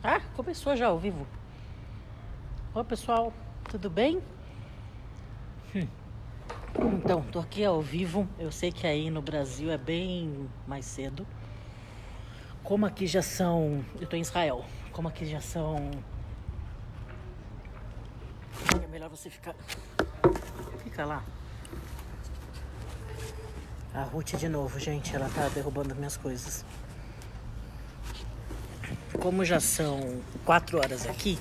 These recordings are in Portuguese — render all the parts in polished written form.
Ah, começou já ao vivo. Oi, pessoal, tudo bem? Então, tô aqui ao vivo. Eu sei que aí no Brasil é bem mais cedo. Como aqui já são... Eu tô em Israel. Como aqui já são... É melhor você ficar... Fica lá. A Ruth de novo, gente. Ela tá derrubando minhas coisas. Como já são 4 horas aqui...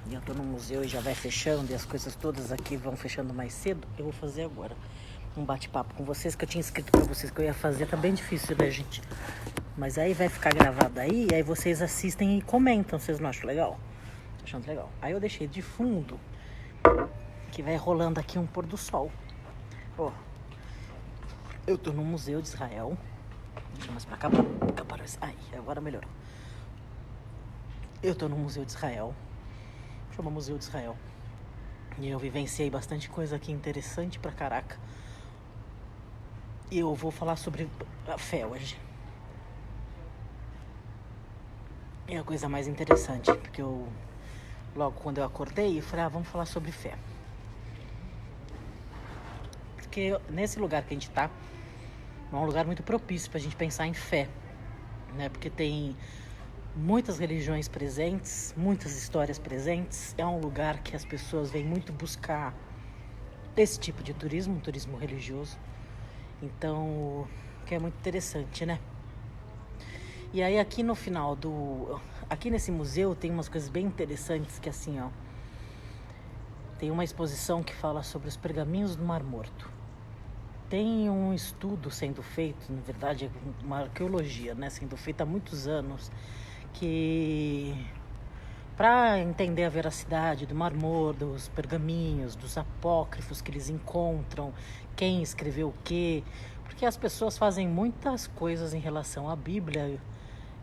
E eu tô no museu e já vai fechando. E as coisas todas aqui vão fechando mais cedo. Eu vou fazer agora um bate-papo com vocês, que eu tinha escrito pra vocês que eu ia fazer. Tá bem difícil, né, gente? Mas aí vai ficar gravado aí, e aí vocês assistem e comentam. Vocês não acham legal? Tô achando legal. Aí eu deixei de fundo, que vai rolando aqui um pôr do sol. Ó, eu tô no Museu de Israel. Deixa mais pra cá, pra... Aí, agora melhorou. Eu tô no Museu de Israel. Chama Museu de Israel. E eu vivenciei bastante coisa aqui interessante pra caraca. E eu vou falar sobre a fé hoje. É a coisa mais interessante, porque eu... Logo quando eu acordei, eu falei, vamos falar sobre fé. Porque nesse lugar que a gente tá, é um lugar muito propício pra gente pensar em fé, né? Porque tem muitas religiões presentes, muitas histórias presentes. É um lugar que as pessoas vêm muito buscar esse tipo de turismo, um turismo religioso. Então, que é muito interessante, né? E aí aqui no final do... Aqui nesse museu tem umas coisas bem interessantes que assim, ó... Tem uma exposição que fala sobre os pergaminhos do Mar Morto. Tem um estudo sendo feito, na verdade, uma arqueologia, né, sendo feita há muitos anos, que para entender a veracidade do Mar Morto, dos pergaminhos, dos apócrifos que eles encontram, quem escreveu o quê, porque as pessoas fazem muitas coisas em relação à Bíblia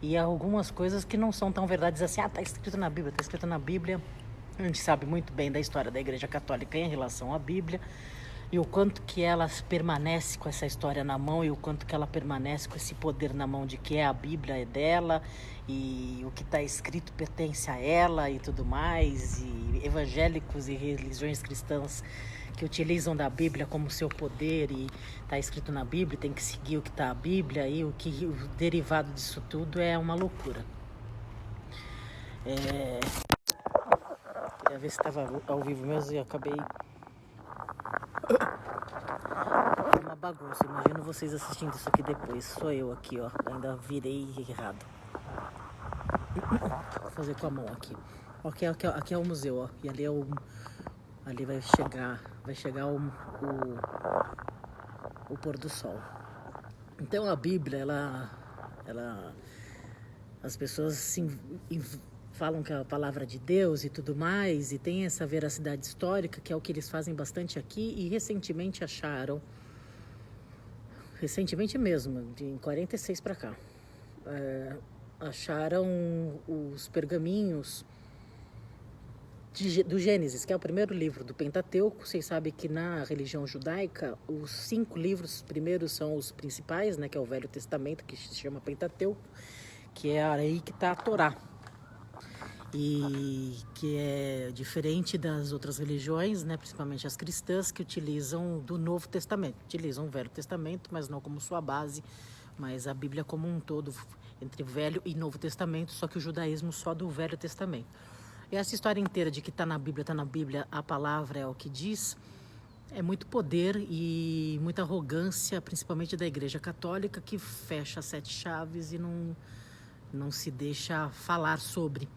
e algumas coisas que não são tão verdades assim, tá escrito na Bíblia, tá escrito na Bíblia. A gente sabe muito bem da história da Igreja Católica em relação à Bíblia e o quanto que ela permanece com essa história na mão e o quanto que ela permanece com esse poder na mão de que a Bíblia é dela e o que está escrito pertence a ela e tudo mais, e evangélicos e religiões cristãs que utilizam da Bíblia como seu poder e está escrito na Bíblia, tem que seguir o que está na Bíblia e o derivado disso tudo é uma loucura. Queria ver se estava ao vivo mesmo e acabei... Uma bagunça, imagino vocês assistindo isso aqui depois. Sou eu aqui, ó, ainda virei errado. Vou fazer com a mão aqui. Aqui é o museu, ó, e ali é o... Ali vai chegar o pôr do sol. Então a Bíblia, ela as pessoas assim, falam que é a palavra de Deus e tudo mais, e tem essa veracidade histórica, que é o que eles fazem bastante aqui, e recentemente mesmo, de 46 para cá, acharam os pergaminhos do Gênesis, que é o primeiro livro do Pentateuco. Vocês sabem que na religião judaica, os 5 livros primeiros são os principais, né, que é o Velho Testamento, que se chama Pentateuco, que é aí que está a Torá. E que é diferente das outras religiões, né, principalmente as cristãs, que utilizam do Novo Testamento. Utilizam o Velho Testamento, mas não como sua base, mas a Bíblia como um todo, entre Velho e Novo Testamento, só que o judaísmo só do Velho Testamento. E essa história inteira de que está na Bíblia, a palavra é o que diz, é muito poder e muita arrogância, principalmente da Igreja Católica, que fecha 7 chaves e não se deixa falar sobre.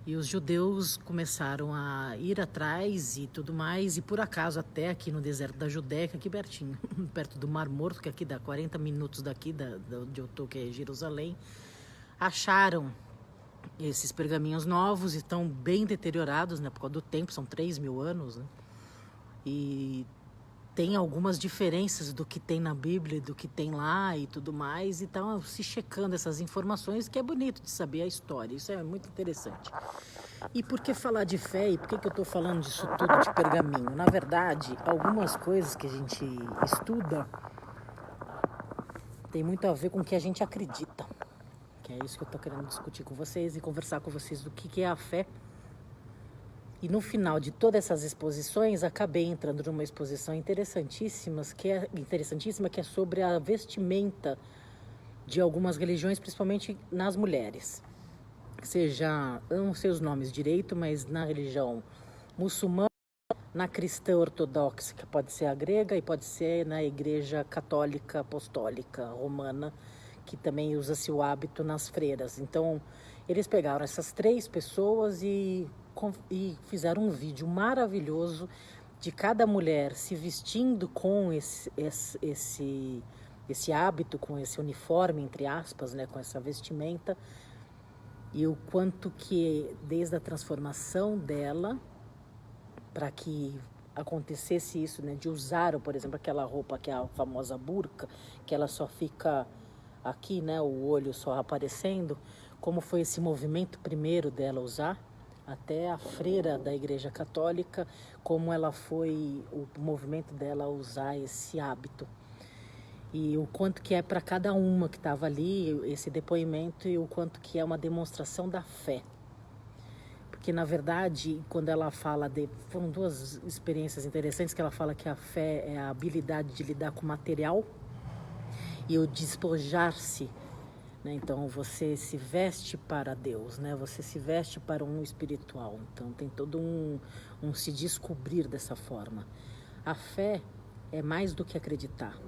E os judeus começaram a ir atrás e tudo mais, e por acaso até aqui no deserto da Judéia, aqui pertinho, perto do Mar Morto, que aqui dá 40 minutos daqui, onde eu tô, que é Jerusalém, acharam esses pergaminhos novos, estão bem deteriorados, né, por causa do tempo, são 3.000 anos, né, e tem algumas diferenças do que tem na Bíblia e do que tem lá e tudo mais, e estão se checando essas informações, que é bonito de saber a história, isso é muito interessante. E por que falar de fé e por que eu estou falando disso tudo de pergaminho? Na verdade, algumas coisas que a gente estuda tem muito a ver com o que a gente acredita. que é isso que eu tô querendo discutir com vocês e conversar com vocês do que é a fé. E no final de todas essas exposições, acabei entrando numa exposição interessantíssima, que é sobre a vestimenta de algumas religiões, principalmente nas mulheres. Seja, eu não sei os nomes direito, mas na religião muçulmana, na cristã ortodoxa, que pode ser a grega, e pode ser na igreja católica apostólica romana, que também usa-se o hábito nas freiras. Então, eles pegaram essas 3 pessoas e fizeram um vídeo maravilhoso de cada mulher se vestindo com esse hábito, com esse uniforme, entre aspas, né, com essa vestimenta, e o quanto que, desde a transformação dela, para que acontecesse isso, né, de usar, por exemplo, aquela roupa que é a famosa burca, que ela só fica aqui, né, o olho só aparecendo, como foi esse movimento primeiro dela usar, até a freira da Igreja Católica, como ela foi, o movimento dela usar esse hábito. E o quanto que é para cada uma que estava ali, esse depoimento, e o quanto que é uma demonstração da fé. Porque, na verdade, quando ela fala foram 2 experiências interessantes, que ela fala que a fé é a habilidade de lidar com o material e o despojar-se, né? Então, você se veste para Deus, né? Você se veste para um espiritual. Então, tem todo um se descobrir dessa forma. A fé é mais do que acreditar.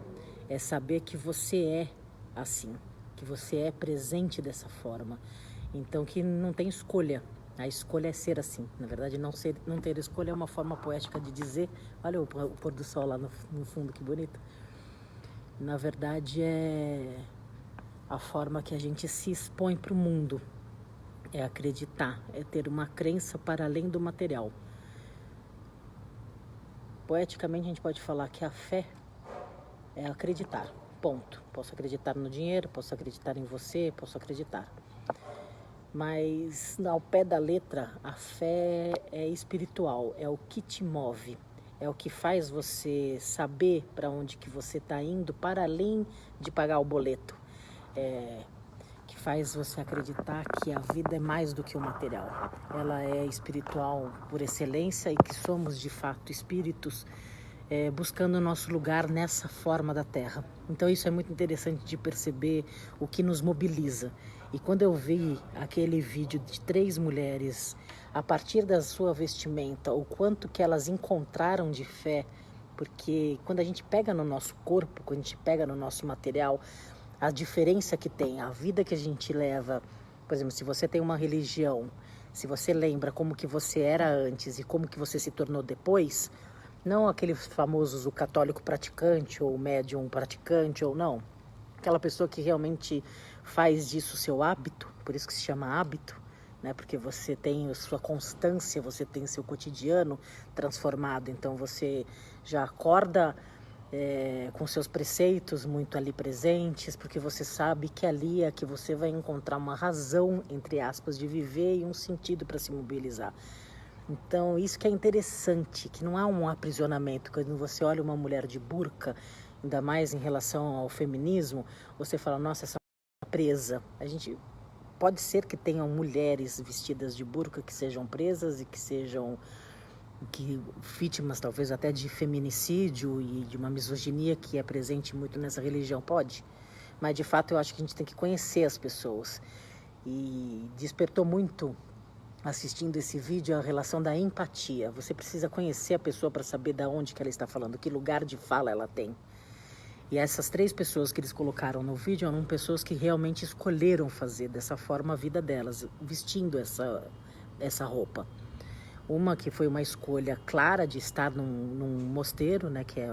É saber que você é assim, que você é presente dessa forma. Então, que não tem escolha. A escolha é ser assim. Na verdade, não ter escolha é uma forma poética de dizer. Olha o pôr do sol lá no fundo, que bonito. Na verdade, é a forma que a gente se expõe para o mundo. É acreditar, é ter uma crença para além do material. Poeticamente, a gente pode falar que a fé é acreditar, ponto. Posso acreditar no dinheiro, posso acreditar em você, posso acreditar. Mas, ao pé da letra, a fé é espiritual, é o que te move, é o que faz você saber para onde que você está indo, para além de pagar o boleto. Que faz você acreditar que a vida é mais do que o material. Ela é espiritual por excelência e que somos, de fato, espíritos buscando o nosso lugar nessa forma da Terra. Então isso é muito interessante de perceber o que nos mobiliza. E quando eu vi aquele vídeo de 3 mulheres, a partir da sua vestimenta, o quanto que elas encontraram de fé, porque quando a gente pega no nosso corpo, quando a gente pega no nosso material, a diferença que tem, a vida que a gente leva, por exemplo, se você tem uma religião, se você lembra como que você era antes e como que você se tornou depois, não aquele famoso o católico praticante ou o médium praticante ou não, aquela pessoa que realmente faz disso seu hábito, por isso que se chama hábito, né? Porque você tem a sua constância, você tem seu cotidiano transformado, então você já acorda com seus preceitos muito ali presentes, porque você sabe que ali é que você vai encontrar uma razão, entre aspas, de viver e um sentido para se mobilizar. Então, isso que é interessante, que não há um aprisionamento. Quando você olha uma mulher de burca, ainda mais em relação ao feminismo, você fala, nossa, essa mulher é presa. A gente pode ser que tenham mulheres vestidas de burca que sejam presas e que sejam vítimas talvez até de feminicídio e de uma misoginia que é presente muito nessa religião, pode. Mas de fato eu acho que a gente tem que conhecer as pessoas. E despertou muito assistindo esse vídeo a relação da empatia. Você precisa conhecer a pessoa para saber de onde que ela está falando, que lugar de fala ela tem. E essas 3 pessoas que eles colocaram no vídeo eram pessoas que realmente escolheram fazer dessa forma a vida delas, vestindo essa roupa. Uma que foi uma escolha clara de estar num mosteiro, né, que é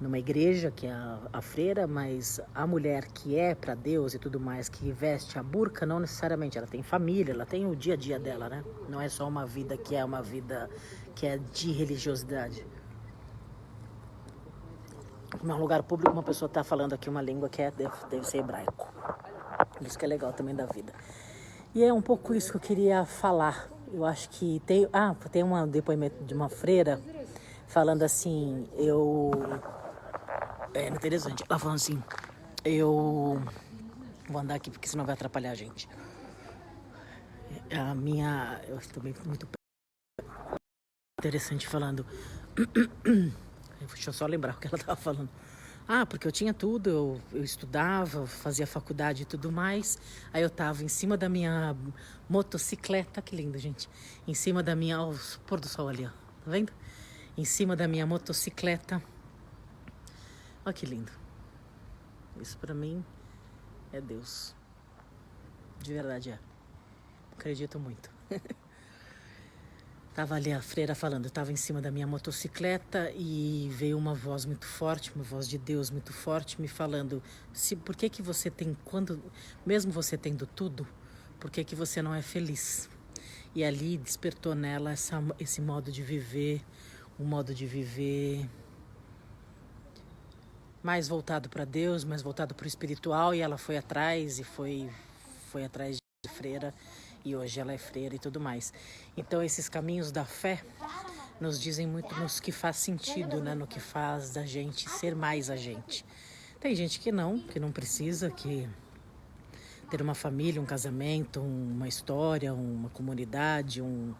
numa igreja, que é a freira, mas a mulher que é para Deus e tudo mais, que veste a burca, não necessariamente, ela tem família, ela tem o dia a dia dela, né? Não é só uma vida que é uma vida que é de religiosidade. Num lugar público, uma pessoa está falando aqui uma língua que deve ser hebraico. Isso que é legal também da vida. E é um pouco isso que eu queria falar. Eu acho que tem um depoimento de uma freira falando assim, é interessante, ela falando assim, eu Vou andar aqui porque senão vai atrapalhar a gente. Eu estou muito interessante falando. Deixa eu só lembrar o que ela estava falando. Porque eu tinha tudo, eu estudava, fazia faculdade e tudo mais. Aí eu estava em cima da minha motocicleta, que lindo, gente. Em cima da minha, ó, o pôr do sol ali, ó, tá vendo? Em cima da minha motocicleta. Olha que lindo. Isso pra mim é Deus. De verdade é. Acredito muito. Tava ali a freira falando, eu tava em cima da minha motocicleta e veio uma voz muito forte, uma voz de Deus muito forte, me falando, por que que você tem, mesmo você tendo tudo, por que que você não é feliz? E ali despertou nela esse modo de viver, um modo de viver mais voltado para Deus, mais voltado para o espiritual, e ela foi atrás e foi atrás de freira. E hoje ela é freira e tudo mais. Então esses caminhos da fé nos dizem muito nos que faz sentido, né? No que faz da gente ser mais a gente. Tem gente que não precisa, que ter uma família, um casamento, uma história, uma comunidade, um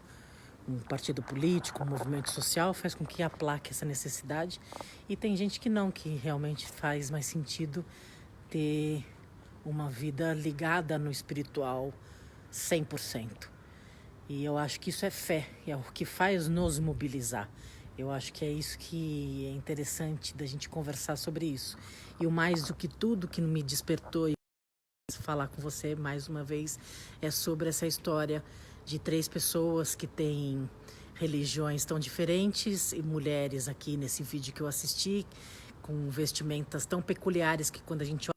partido político, um movimento social faz com que aplaque essa necessidade. E tem gente que não, que realmente faz mais sentido ter uma vida ligada no espiritual 100%. E eu acho que isso é fé, é o que faz nos mobilizar. Eu acho que é isso que é interessante da gente conversar sobre isso. E o mais do que tudo que me despertou e falar com você mais uma vez é sobre essa história de 3 pessoas que têm religiões tão diferentes e mulheres aqui nesse vídeo que eu assisti com vestimentas tão peculiares que quando a gente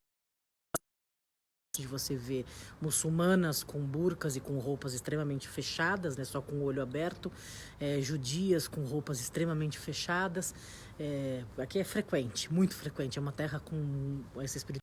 de você ver muçulmanas com burcas e com roupas extremamente fechadas, né, só com o olho aberto, judias com roupas extremamente fechadas. Aqui é frequente, muito frequente, é uma terra com essa espiritualidade